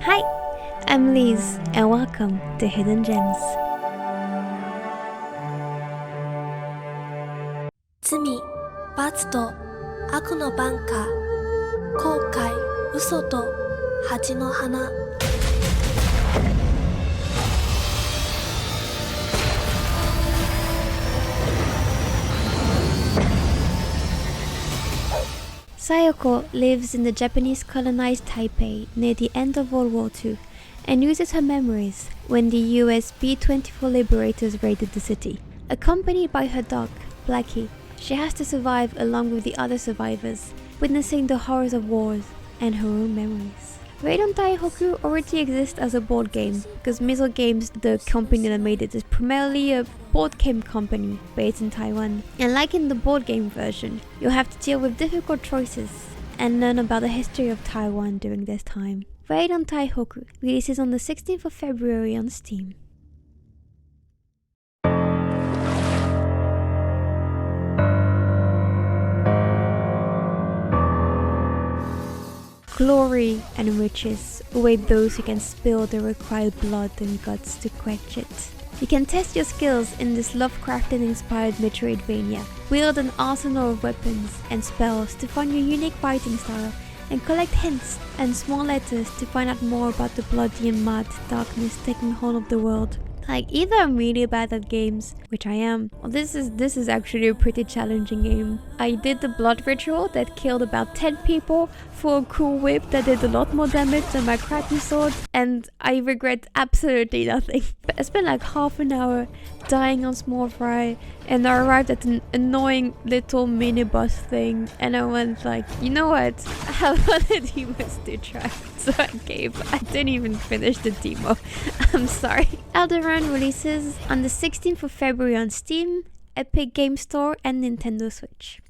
Hi, I'm Leeze, and welcome to Hidden Gems. 罪、罰と悪の挽歌、後悔、嘘と恥の花。Sayoko lives in the Japanese colonized Taipei near the end of World War II and uses her memories when the US B-24 liberators raided the city. Accompanied by her dog, Blackie, she has to survive along with the other survivors, witnessing the horrors of wars and her own memories. Raid on Taihoku already exists as a board game because Miso Games, the company that made it, is primarily a board game company based in Taiwan. And like in the board game version, you'll have to deal with difficult choices and learn about the history of Taiwan during this time. Raid on Taihoku releases on the 16th of February on Steam. Glory and riches await those who can spill the required blood and guts to quench it. You can test your skills in this Lovecraftian-inspired Metroidvania. Wield an arsenal of weapons and spells to find your unique fighting style, and collect hints and small letters to find out more about the bloody and mad darkness taking hold of the world. Like, either I'm really bad at games, which I am, or this is actually a pretty challenging game. I did the blood ritual that killed about 10 people for a cool whip that did a lot more damage than my crappy sword, and I regret absolutely nothing. But I spent like half an hour dying on small fry, and I arrived at an annoying little mini boss thing, and I went like, you know what, I have other demons to try. So I gave. I didn't even finish the demo. I'm sorry. Elderand releases on the 16th of February on Steam, Epic Game Store and Nintendo Switch.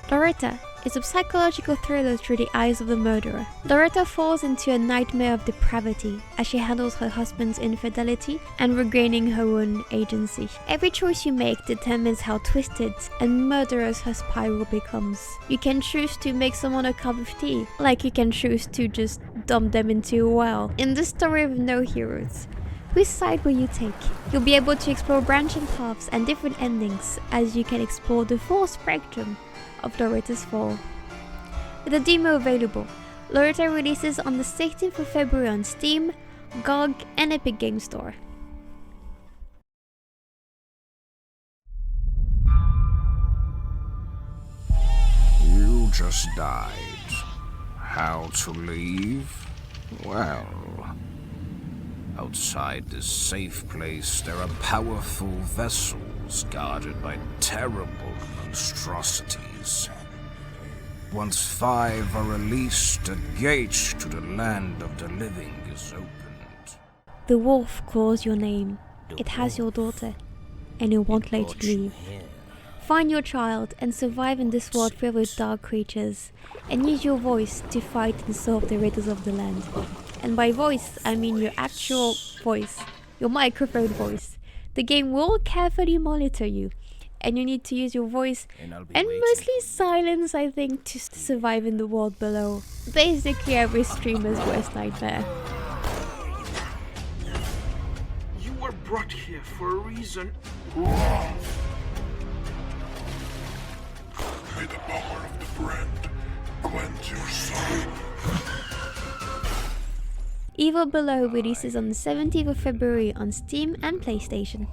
Loretta is a psychological thriller through the eyes of the murderer. Loretta falls into a nightmare of depravity as she handles her husband's infidelity and regaining her own agency. Every choice you make determines how twisted and murderous her spiral becomes. You can choose to make someone a cup of tea, like you can choose to just dump them into a well. In this story of no heroes, which side will you take? You'll be able to explore branching paths and different endings as you can explore the full spectrum of Loretta's fall. With a demo available, Loretta releases on the 16th of February on Steam, GOG and Epic Game Store. You just died. How to leave? Well, outside this safe place there are powerful vessels guarded by terrible monstrosities. Once 5 are released, a gate to the land of the living is opened. The wolf calls your name. It has your daughter, and it won't let you leave. Find your child and survive in this world filled with dark creatures, and use your voice to fight and solve the riddles of the land. And by voice, I mean your actual voice, your microphone voice. The game will carefully monitor you, and you need to use your voice and mostly silence, I think, to survive in the world below. Basically every streamer's worst nightmare. You were brought here for a reason. May the power of the brand cleanse your soul. Evil Below releases on the 17th of February on Steam and PlayStation.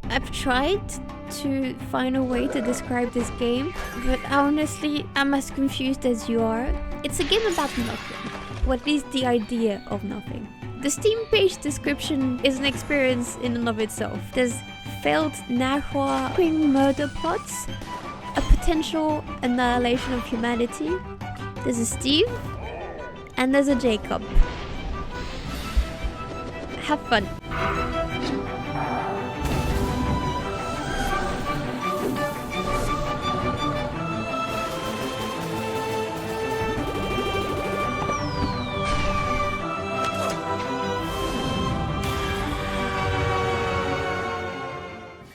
I've tried to find a way to describe this game, but honestly, I'm as confused as you are. It's a game about nothing, or at least the idea of nothing. The Steam page description is an experience in and of itself. There's failed Nahual murder plots, a potential annihilation of humanity. There's a Steve, And there's a Jacob. Have fun.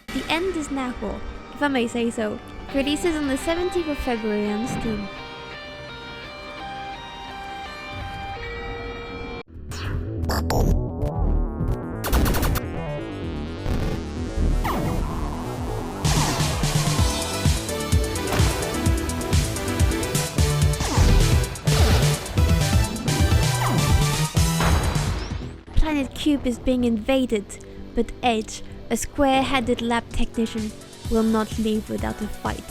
The end is Nahual, if I may say so. It releases on the 17th of February on Steam. Planet Cube is being invaded, but Edge, a square-headed lab technician, will not leave without a fight.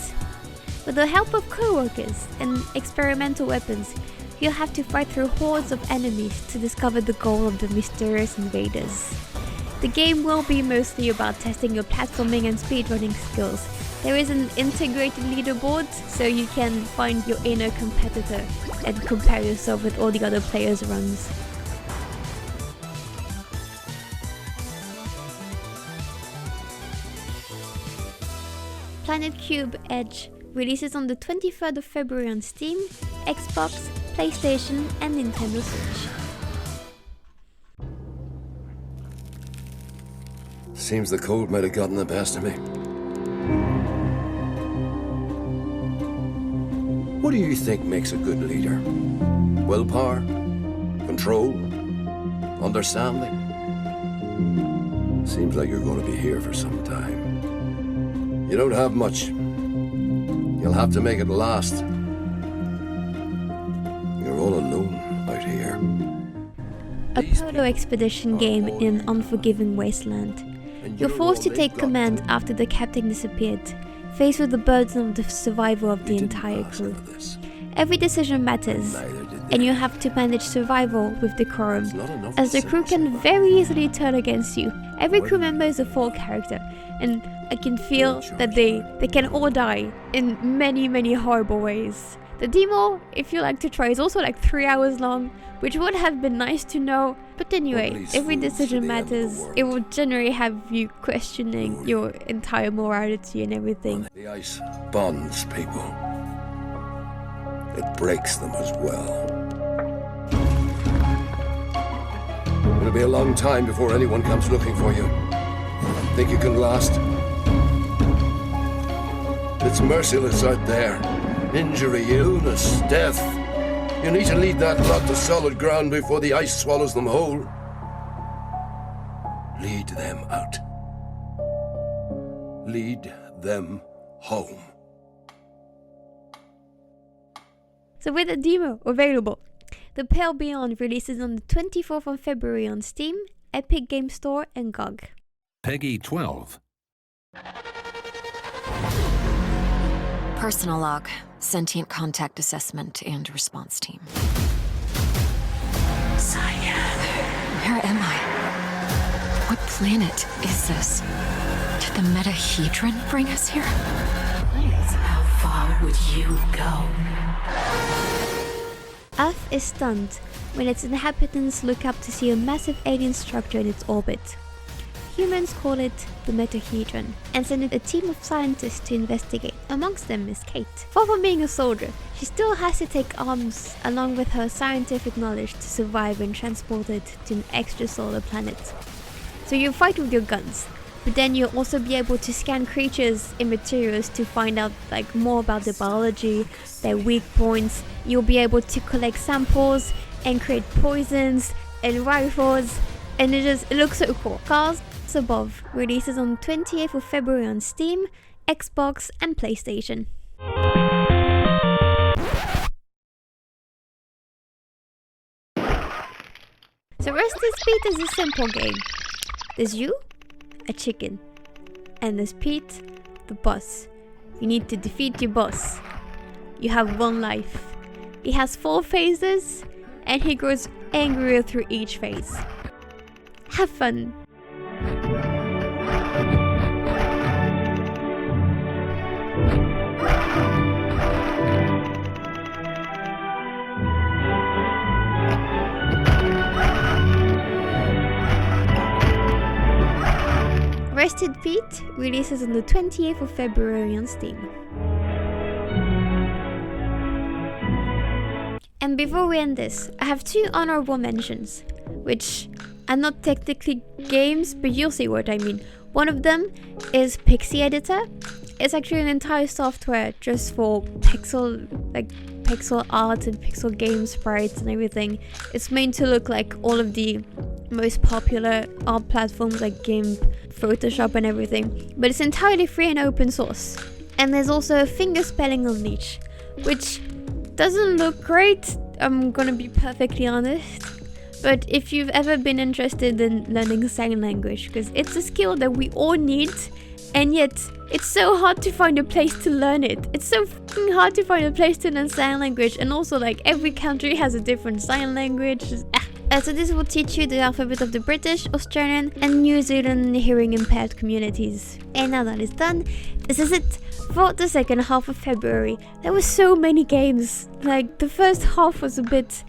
With the help of co-workers and experimental weapons, you'll have to fight through hordes of enemies to discover the goal of the mysterious invaders. The game will be mostly about testing your platforming and speedrunning skills. There is an integrated leaderboard, so you can find your inner competitor and compare yourself with all the other players' runs. Planet Cube Edge releases on the 23rd of February on Steam, Xbox, PlayStation and Nintendo Switch. Seems the cold might have gotten the best of me. What do you think makes a good leader? Willpower? Control? Understanding? Seems like you're going to be here for some time. You don't have much. You'll have to make it last. You're all alone out here. A polo expedition game in an unforgiving wasteland. You're forced to take command after the captain disappeared, faced with the burden of the survival of the entire crew. Every decision matters, and you have to manage survival with decorum, as the crew can very easily turn against you. Every crew member is a full character, and I can feel that they can all die in many horrible ways. The demo, if you like to try, is also like 3 hours long, which would have been nice to know. But anyway, every decision matters. It will generally have you questioning your entire morality and everything. The ice bonds people. It breaks them as well. It'll be a long time before anyone comes looking for you. Think you can last? It's merciless out there. Injury, illness, death. You need to lead that lot to solid ground before the ice swallows them whole. Lead them out. Lead them home. So with the demo available, The Pale Beyond releases on the 24th of February on Steam, Epic Game Store and GOG. Peggy 12. Personal log, sentient contact assessment and response team. Cyan. Where am I? What planet is this? Did the metahedron bring us here? How far would you go? Earth is stunned when its inhabitants look up to see a massive alien structure in its orbit. Humans call it the metahedron and send a team of scientists to investigate. Amongst them is Kate. Far from being a soldier, she still has to take arms along with her scientific knowledge to survive when transported to an extrasolar planet. So you fight with your guns, but then you'll also be able to scan creatures and materials to find out more about their biology, their weak points. You'll be able to collect samples and create poisons and rifles, and it looks so cool. Cars Above releases on 28th of February on Steam, Xbox and PlayStation. So Rustled Pete is a simple game. There's you, a chicken, and there's Pete, the boss. You need to defeat your boss. You have one life. He has 4 phases, and he grows angrier through each phase. Have fun. Rustled Pete releases on the 28th of February on Steam. And before we end this, I have 2 honourable mentions, which are not technically games, but you'll see what I mean. One of them is Pixie Editor. It's actually an entire software just for pixel art and pixel game sprites and everything. It's meant to look like all of the most popular art platforms like GIMP, Photoshop and everything. But it's entirely free and open source. And there's also finger spelling on each, which doesn't look great, I'm gonna be perfectly honest. But if you've ever been interested in learning sign language, because it's a skill that we all need, and yet it's so hard to find a place to learn it. It's so fucking hard to find a place to learn sign language, and also like every country has a different sign language. So this will teach you the alphabet of the British, Australian and New Zealand hearing impaired communities. And now that is done, this is it for the second half of February. There were so many games. Like the first half was a bit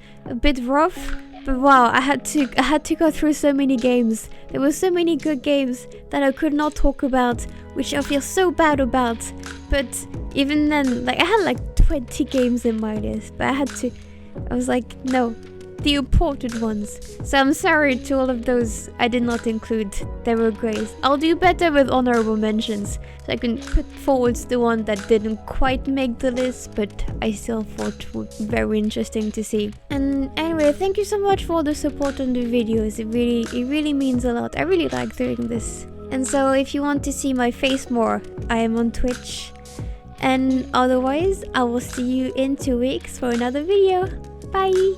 rough, but wow, I had to go through so many games. There were so many good games that I could not talk about, which I feel so bad about. But even then, like I had like 20 games in my list, but I was like, no, the important ones. So I'm sorry to all of those I did not include. They were great. I'll do better with honorable mentions, so I can put forward the one that didn't quite make the list, but I still thought would be very interesting to see. And anyway, thank you so much for all the support on the videos. It really means a lot. I really like doing this. And so if you want to see my face more, I am on Twitch. And otherwise, I will see you in 2 weeks for another video. Bye!